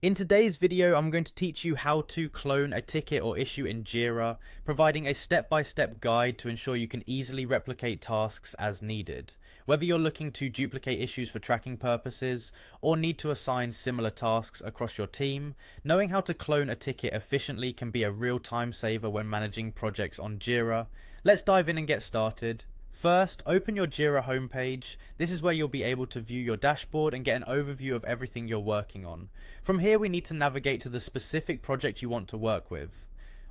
In today's video, I'm going to teach you how to clone a ticket or issue in Jira, providing a step-by-step guide to ensure you can easily replicate tasks as needed. Whether you're looking to duplicate issues for tracking purposes, or need to assign similar tasks across your team, knowing how to clone a ticket efficiently can be a real time saver when managing projects on Jira. Let's dive in and get started. First, open your Jira homepage. This is where you'll be able to view your dashboard and get an overview of everything you're working on. From here, we need to navigate to the specific project you want to work with.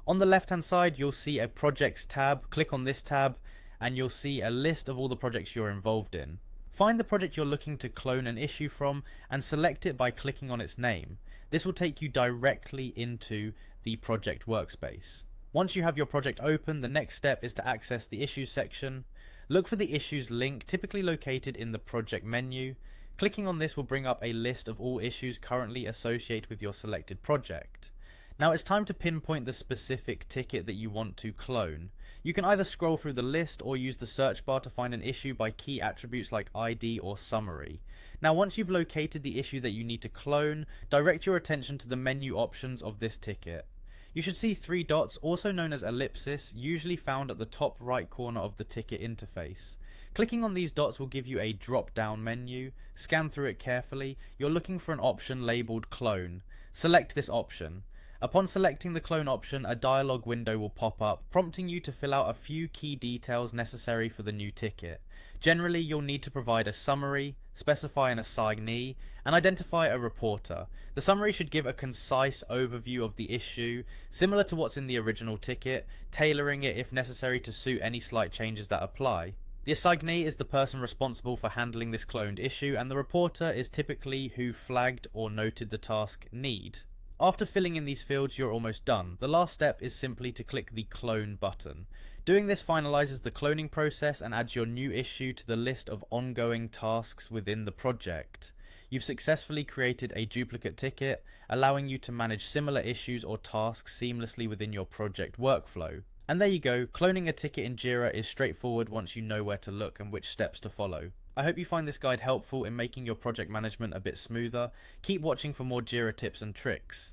On the left hand side, you'll see a projects tab. Click on this tab and you'll see a list of all the projects you're involved in. Find the project you're looking to clone an issue from and select it by clicking on its name. This will take you directly into the project workspace. Once you have your project open, the next step is to access the issues section. Look for the issues link, typically located in the project menu. Clicking on this will bring up a list of all issues currently associated with your selected project. Now it's time to pinpoint the specific ticket that you want to clone. You can either scroll through the list or use the search bar to find an issue by key attributes like ID or summary. Now once you've located the issue that you need to clone, direct your attention to the menu options of this ticket. You should see three dots, also known as ellipsis, usually found at the top right corner of the ticket interface. Clicking on these dots will give you a drop-down menu. Scan through it carefully. You're looking for an option labeled Clone. Select this option. Upon selecting the clone option, a dialog window will pop up, prompting you to fill out a few key details necessary for the new ticket. Generally, you'll need to provide a summary, specify an assignee, and identify a reporter. The summary should give a concise overview of the issue, similar to what's in the original ticket, tailoring it if necessary to suit any slight changes that apply. The assignee is the person responsible for handling this cloned issue, and the reporter is typically who flagged or noted the task need. After filling in these fields, you're almost done. The last step is simply to click the clone button. Doing this finalizes the cloning process and adds your new issue to the list of ongoing tasks within the project. You've successfully created a duplicate ticket, allowing you to manage similar issues or tasks seamlessly within your project workflow. And there you go, cloning a ticket in Jira is straightforward once you know where to look and which steps to follow. I hope you find this guide helpful in making your project management a bit smoother. Keep watching for more Jira tips and tricks.